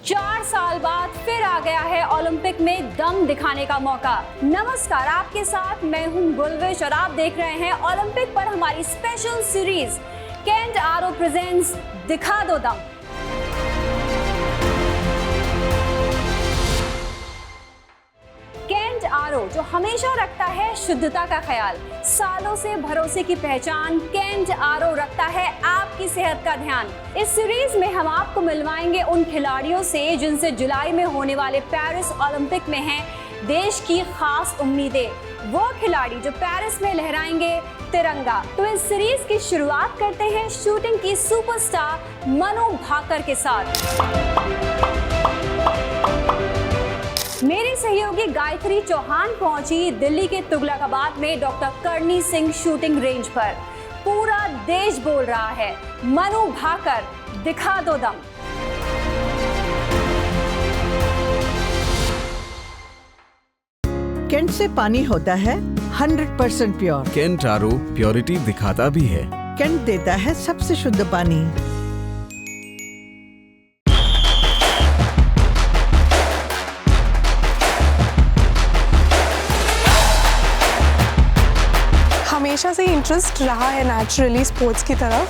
4 साल बाद फिर आ गया है ओलंपिक में दम दिखाने का मौका। नमस्कार, आपके साथ मैं हूं गुलविश और आप देख रहे हैं ओलंपिक पर हमारी स्पेशल सीरीज केंट आरो प्रेजेंट्स दिखा दो दम। केंट आरो जो हमेशा रखता है शुद्धता का ख्याल, सालों से भरोसे की पहचान, केंट आरो रखता है आपकी सेहत का ध्यान। इस सीरीज में हम आपको मिलवाएंगे उन खिलाड़ियों से जिनसे जुलाई में होने वाले पेरिस ओलंपिक में हैं देश की खास उम्मीदें, वो खिलाड़ी जो पेरिस में लहराएंगे तिरंगा। तो इस सीरीज की शुरुआत करते हैं शूटिंग की सुपरस्टार मनु भाकर के साथ। मेरी सहयोगी गायत्री चौहान पहुंची दिल्ली के तुगलकाबाद में doctor Karni Singh shooting range पर। पूरा देश बोल रहा है, मनु भाकर दिखा दो दम। केंट से पानी होता है 100% प्योर। केंट आरो प्योरिटी दिखाता भी है। केंट देता है सबसे शुद्ध पानी। हमेशा से इंटरेस्ट रहा है नेचुरली स्पोर्ट्स की तरफ।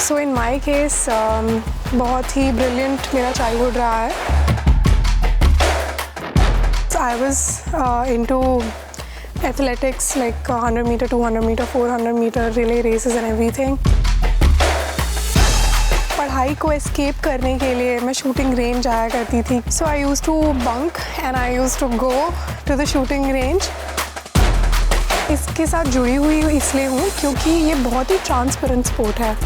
सो इन माय केस बहुत ही ब्रिलियंट मेरा चाइल्डहुड रहा है। I was into athletics like 100 metre, 200 metre, 400 metre relay races and everything. पढ़ाई को एस्केप करने के लिए मैं शूटिंग रेंज आया करती थी। So I used to bunk and I used to go to the shooting range. इसके साथ जुड़ी हुई इसलिए हूँ क्योंकि ये बहुत ही ट्रांसपेरेंट स्पोर्ट है।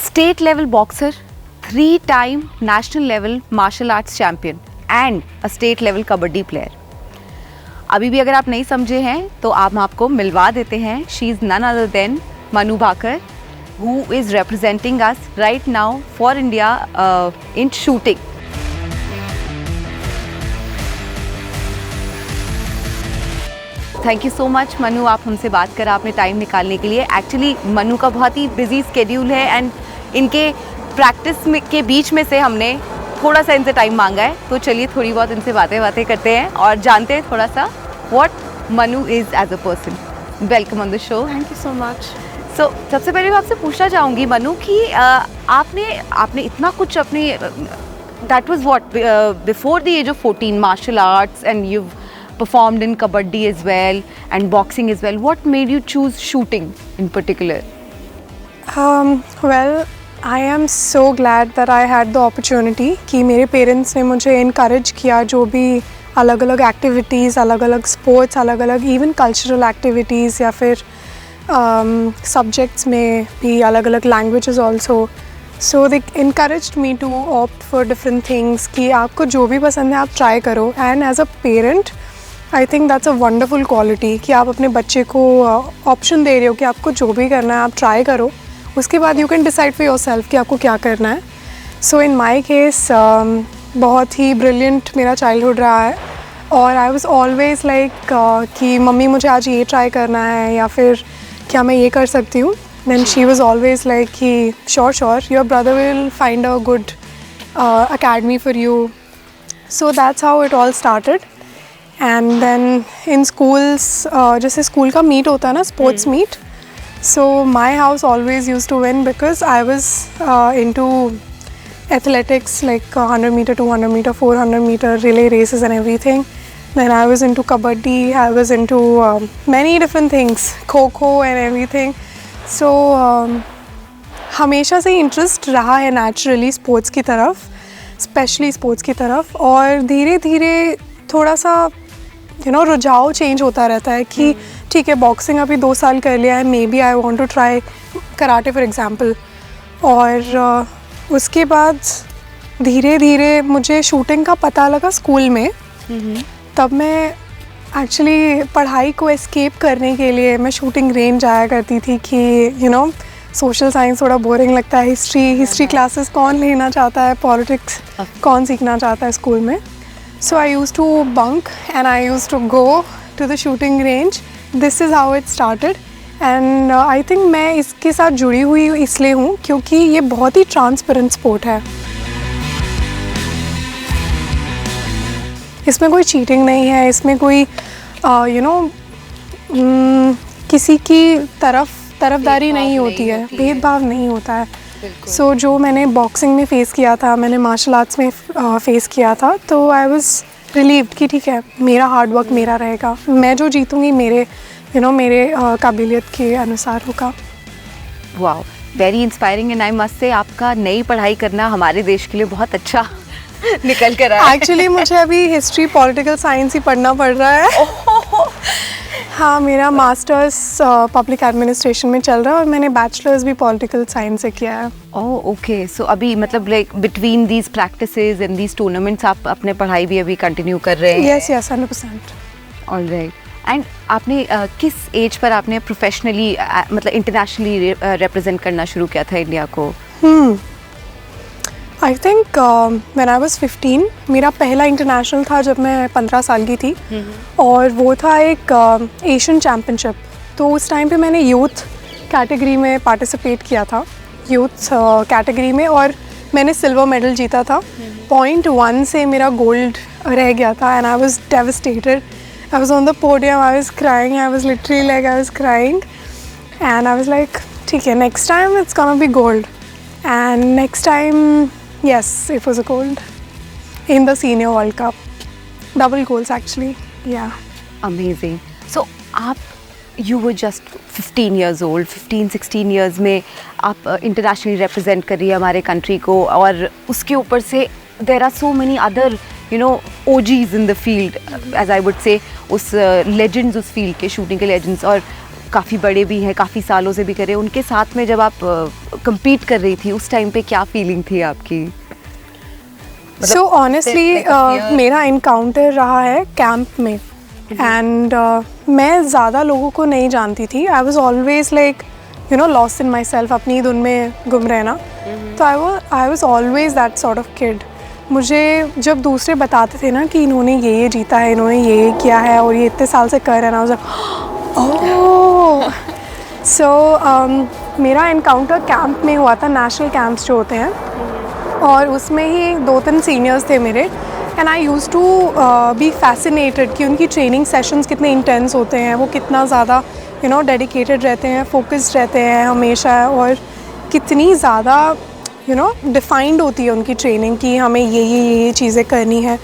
State level boxer, 3-time national level martial arts champion and a state level kabaddi player. अभी भी अगर आप नहीं समझे हैं तो हम आपको मिलवा देते हैं। She is none other than Manu Bhaker, who is representing us right now for India in shooting. Thank you so much Manu, आप हमसे बात कर आपने टाइम निकालने के लिए। एक्चुअली मनु का बहुत ही बिजी स्केड्यूल है एंड इनके प्रैक्टिस में के बीच में से हमने थोड़ा सा इनसे टाइम मांगा है। तो चलिए थोड़ी बहुत इनसे बातें करते हैं और जानते हैं थोड़ा सा what Manu is as a person. Welcome on the show. Thank you so much. So सबसे पहले मैं आपसे पूछना चाहूँगी मनु कि आपने इतना कुछ अपनी that was what before the age of 14 martial arts and you performed in kabaddi as well and boxing as well. What made you choose shooting in particular? Well, I am so glad that I had the opportunity कि मेरे parents ने मुझे encourage किया जो भी अलग अलग activities, अलग अलग स्पोर्ट्स, अलग अलग इवन कल्चरल एक्टिविटीज़ या फिर सब्जेक्ट्स में भी अलग अलग languages also. So they encouraged me to opt for different things कि आपको जो भी पसंद है आप ट्राई करो। And as a parent I think that's a wonderful quality कि आप अपने बच्चे को ऑप्शन दे रहे हो कि आपको जो भी करना है आप ट्राई करो, उसके बाद you can decide for yourself कि आपको क्या करना है। सो इन माय केस बहुत ही ब्रिलियंट मेरा चाइल्डहुड रहा है और आई वाज ऑलवेज लाइक कि मम्मी मुझे आज ये ट्राई करना है या फिर क्या मैं ये कर सकती हूँ। Then she was always like कि sure your brother will find a good academy for you. So that's how it all started. And then in schools जैसे स्कूल का मीट होता है ना, sports meet, so my house always use to win because I was into athletics like 100 metre, 200 metre, 400 metre relay races and everything. Then I was into kabaddi, I was into many different things, kho and everything. So हमेशा से interest रहा है naturally sports की तरफ, specially sports की तरफ। और धीरे धीरे थोड़ा सा रुझाव चेंज होता रहता है कि ठीक है बॉक्सिंग अभी 2 साल कर लिया है, maybe I want to try karate for example. और उसके बाद धीरे धीरे मुझे शूटिंग का पता लगा स्कूल में। तब मैं एक्चुअली पढ़ाई को एस्केप करने के लिए मैं शूटिंग रेंज आया करती थी कि सोशल साइंस थोड़ा बोरिंग लगता है, हिस्ट्री क्लासेस कौन लेना चाहता है, पॉलिटिक्स कौन सीखना चाहता है स्कूल में। So I use to bunk and I use to go to the shooting range this is how it started and I think मैं इसके साथ जुड़ी हुई इसलिए हूँ क्योंकि ये बहुत ही ट्रांसपेरेंट स्पोर्ट है। इसमें कोई चीटिंग नहीं है, इसमें कोई किसी की तरफदारी नहीं होती है, भेदभाव नहीं होता है। सो जो मैंने बॉक्सिंग में फ़ेस किया था, मैंने मार्शल आर्ट्स में फ़ेस किया था, तो आई वाज रिलीव्ड कि ठीक है, मेरा हार्ड वर्क मेरा रहेगा, मैं जो जीतूँगी मेरे मेरे काबिलियत के अनुसार होगा। Wow, very inspiring and I must say आपका नई पढ़ाई करना हमारे देश के लिए बहुत अच्छा निकल कर आया। एक्चुअली मुझे अभी हिस्ट्री पॉलिटिकल साइंस ही पढ़ना पड़ रहा है। हाँ, मेरा मास्टर्स पब्लिक एडमिनिस्ट्रेशन में चल रहा है और मैंने बैचलर्स भी पॉलिटिकल साइंस से किया है। ओह ओके, सो अभी मतलब like between these practices and these tournaments आप अपने पढ़ाई भी अभी कंटिन्यू कर रहे हैं? यस 100%। ऑलराइट, एंड आपने किस एज पर आपने प्रोफेशनली मतलब इंटरनेशनली रिप्रेजेंट करना शुरू किया था इंडिया को? I think when I was 15 मेरा पहला इंटरनेशनल था जब मैं 15 साल की थी और वो था एक एशियन चैम्पियनशिप। तो उस टाइम पे मैंने यूथ कैटेगरी में पार्टिसिपेट किया था, यूथ कैटेगरी में, और मैंने सिल्वर मेडल जीता था। 0.1 से मेरा गोल्ड रह गया था and I was devastated. I was on the podium, I was crying, I was literally like I was crying and I was like, ठीक है, next time it's gonna be gold. And next time, yes, it was a gold in the Senior World Cup. Double goals actually, yeah. Amazing. So आप you were just 15 years old, 15-16 years में आप internationally represent कर रही है हमारे country को, और उसके ऊपर से there are so many other OGs in the field, as I would say, उस legends उस field के, shooting के legends, और काफ़ी बड़े भी हैं, काफ़ी सालों से भी करे। उनके साथ में जब आप compete कर रही थी उस टाइम पे क्या feeling थी आपकी? So honestly मेरा encounter रहा है कैंप में and मैं ज़्यादा लोगों को नहीं जानती थी। I was always like lost in myself, अपनी धुन में गुम रहना। तो I was always that sort of kid। मुझे जब दूसरे बताते थे ना कि इन्होंने ये जीता है, इन्होंने ये किया है और ये इतने साल से कर रहे हैं ना, ओह। सो मेरा एनकाउंटर कैंप में हुआ था, नेशनल कैंप्स जो होते हैं, और उसमें ही 2-3 सीनियर्स थे मेरे and I use to be fascinated कि उनकी ट्रेनिंग सेशंस कितने इंटेंस होते हैं, वो कितना ज़्यादा डेडिकेटेड रहते हैं, फोकस्ड रहते हैं हमेशा, और कितनी ज़्यादा डिफाइंड होती है उनकी ट्रेनिंग कि हमें ये चीज़ें करनी है।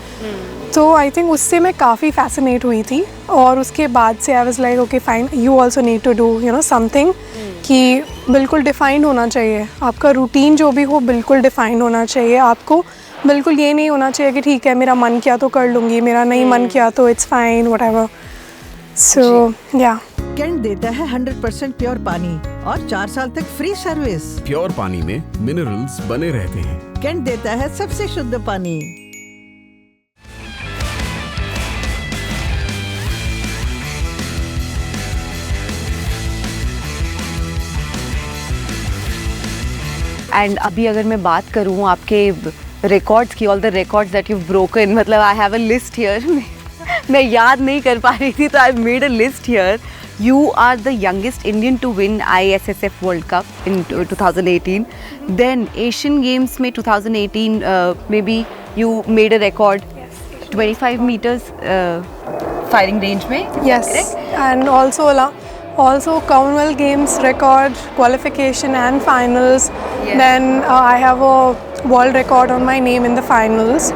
तो आई थिंक उससे मैं काफ़ी फैसिनेट हुई थी और उसके बाद से I was like okay fine, you also need to do something कि बिल्कुल डिफाइंड होना चाहिए आपका रूटीन, जो भी हो बिल्कुल डिफाइंड होना चाहिए। आपको बिल्कुल ये नहीं होना चाहिए कि ठीक है मेरा मन किया तो कर लूँगी, मेरा नहीं मन किया तो इट्स फाइन व्हाटएवर। सो या कैंट देता है 100% प्योर पानी और 4 साल तक फ्री सर्विस। प्योर पानी में मिनरल्स बने रहते हैं। कैंट देता है सबसे शुद्ध पानी। एंड अभी अगर मैं बात करूँ आपके रिकॉर्ड्स की, all the records that you broken, मतलब I have a list here. मैं याद नहीं कर पा रही थी तो I made a list here. You are the youngest Indian to win ISSF World Cup in 2018. Then Asian Games में 2018 maybe you made a record, 25 meters firing range में. Yes, and also Commonwealth Games record, qualification and finals. Yes. Then I have a world record on my name in the finals.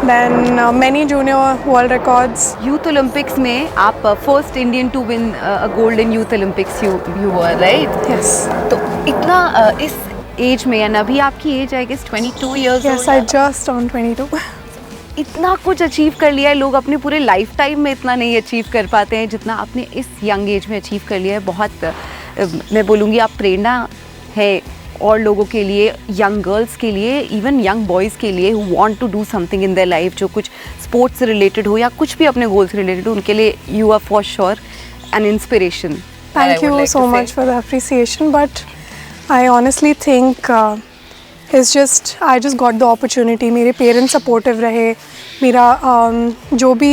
Then many junior world records. Youth Olympics में आप first Indian to win a gold in Youth Olympics you were, right? Yes. तो इतना इस as में, and अभी आपकी age I guess 22 years Yes, old. I just turned 22. इतना कुछ अचीव कर लिया है। लोग अपने पूरे लाइफ टाइम में इतना नहीं अचीव कर पाते हैं जितना आपने इस यंग एज में अचीव कर लिया है। बहुत मैं बोलूँगी आप प्रेरणा है और लोगों के लिए, यंग गर्ल्स के लिए, इवन यंग बॉयज़ के लिए who want to do something in their life, जो कुछ स्पोर्ट्स से रिलेटेड हो या कुछ भी अपने गोल से रिलेटेड हो, उनके लिए you are for sure an inspiration. Thank you so much for the appreciation, but I honestly think I just got the opportunity. मेरे पेरेंट्स सपोर्टिव रहे, मेरा जो भी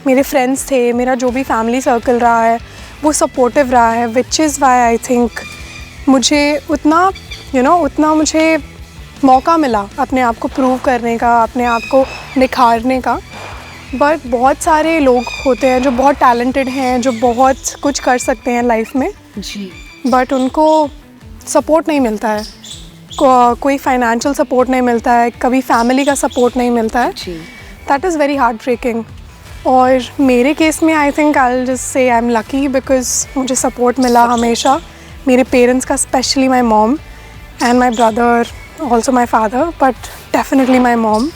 मेरे फ्रेंड्स थे, मेरा जो भी फैमिली सर्कल रहा है वो सपोर्टिव रहा है, which is why I think मुझे उतना मुझे मौका मिला अपने आप को प्रूव करने का, अपने आप को निखारने का। बट बहुत सारे लोग होते हैं जो बहुत टैलेंटेड हैं, जो बहुत कुछ कर सकते हैं लाइफ में, जी, बट उनको सपोर्ट नहीं मिलता है, कोई फाइनेंशियल सपोर्ट नहीं मिलता है, कभी फैमिली का सपोर्ट नहीं मिलता है। जी, that is very heart breaking. और मेरे केस में I think I will just say I am lucky because मुझे सपोर्ट मिला हमेशा, मेरे पेरेंट्स का, specially my mom and my brother, also my father, but definitely my mom.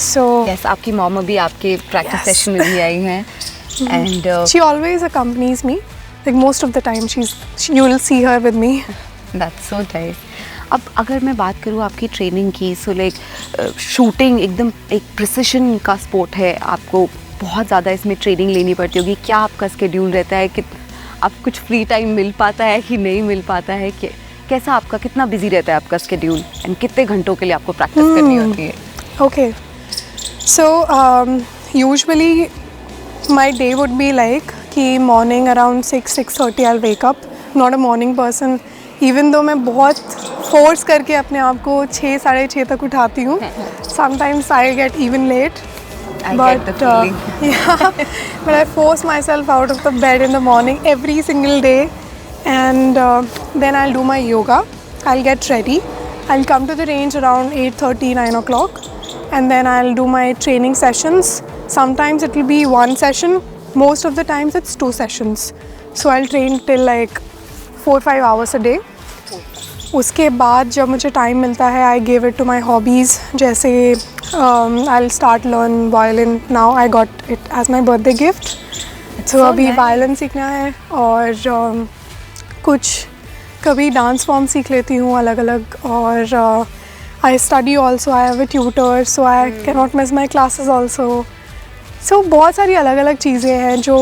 So yes, आपकी मॉम अभी आपके प्रैक्टिस Yes. सेशन में भी आई हैं and she always accompanies me, like most of the time you will see her with me. That's so nice. अब अगर मैं बात करूँ आपकी ट्रेनिंग की, सो लाइक शूटिंग एकदम एक प्रिसिशन का स्पोर्ट है, आपको बहुत ज़्यादा इसमें ट्रेनिंग लेनी पड़ती होगी। क्या आपका स्केड्यूल रहता है कि आप कुछ फ्री टाइम मिल पाता है कि नहीं मिल पाता है, कि कैसा आपका, कितना बिजी रहता है आपका स्केड्यूल एंड कितने घंटों के लिए आपको प्रैक्टिस करनी होती है? Okay, so usually my day would be like कि morning around 6:30 I'll wake up. Not a morning person, even though मैं बहुत force करके अपने आप को 6-6:30 तक उठाती हूँ. Sometimes I get even late. I get the feeling. Yeah, but I force myself out of the bed in the morning every single day, and then I'll do my yoga. I'll get ready. I'll come to the range around 8:30, 9 o'clock, and then I'll do my training sessions. Sometimes it will be one session. Most of the times it's 2 sessions. So I'll train till like 4-5 hours a day. उसके बाद जब मुझे time मिलता है I give it to my hobbies, जैसे I start learn violin. Now I got it as my birthday gift, तो अभी violin सीखना है, और कुछ कभी डांस फॉर्म सीख लेती हूँ अलग अलग, और I study also, I have a tutor, so I can not miss my classes also. सो बहुत सारी अलग अलग चीज़ें हैं जो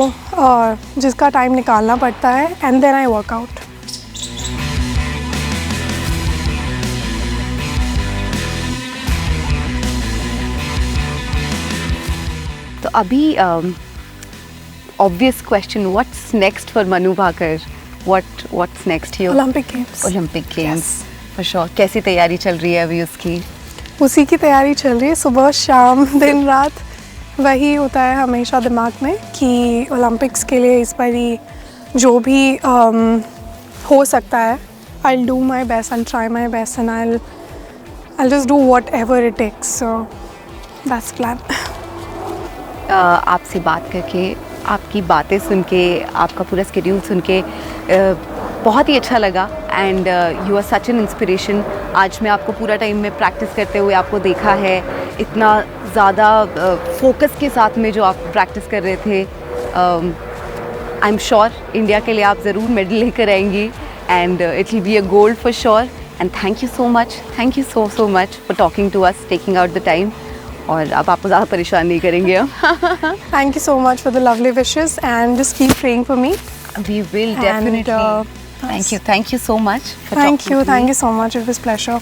जिसका टाइम निकालना पड़ता है, एंड देन आई वर्कआउट। तो अभी obvious question, what's next for Manu Bhaker? What's next here? Olympic games. Olympic games for sure. कैसी तैयारी चल रही है अभी उसकी? उसी की तैयारी चल रही है, सुबह शाम दिन रात वही होता है हमेशा दिमाग में कि ओलंपिक्स के लिए इस बारी जो भी हो सकता है, I'll do my best and try my best, and I'll just do whatever it takes. So that's the plan. आपसे बात करके, आपकी बातें सुन के, आपका पूरा स्केड्यूल सुन के बहुत ही अच्छा लगा, and you are such an inspiration. आज मैं आपको पूरा टाइम में प्रैक्टिस करते हुए आपको देखा है, इतना ज़्यादा फोकस के साथ में जो आप प्रैक्टिस कर रहे थे। आई एम श्योर इंडिया के लिए आप ज़रूर मेडल लेकर आएंगी, and it will be a gold for sure. And thank you so much for talking to us, taking out the time. और अब आपको ज़्यादा परेशान नहीं करेंगे हम। Thank you so much for the lovely wishes, and just keep praying for me. We will definitely. Thank you so much for Thank talking to me. you so much. It was pleasure.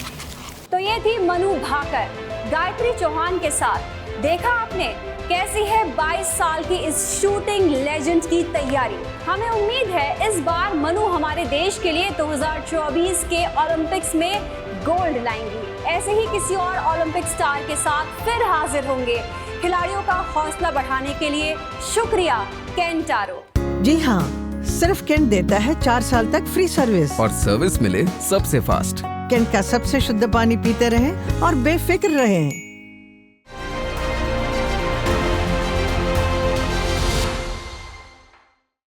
तो ये थी मनु भाकर गायत्री चौहान के साथ। देखा आपने कैसी है 22 साल की इस शूटिंग लेजेंड की तैयारी। हमें उम्मीद है इस बार मनु हमारे देश के लिए 2024 के ओलंपिक्स में गोल्ड लाएंगी। ऐसे ही किसी और ओलंपिक स्टार के साथ फिर हाजिर होंगे। खिलाड़ियों का हौसला बढ़ाने के लिए शुक्रिया केंटारो। जी हाँ, सिर्फ केंट देता है 4 साल तक फ्री सर्विस, और सर्विस मिले सबसे फास्ट। केंट का सबसे शुद्ध पानी पीते रहें और बेफिक्र रहें।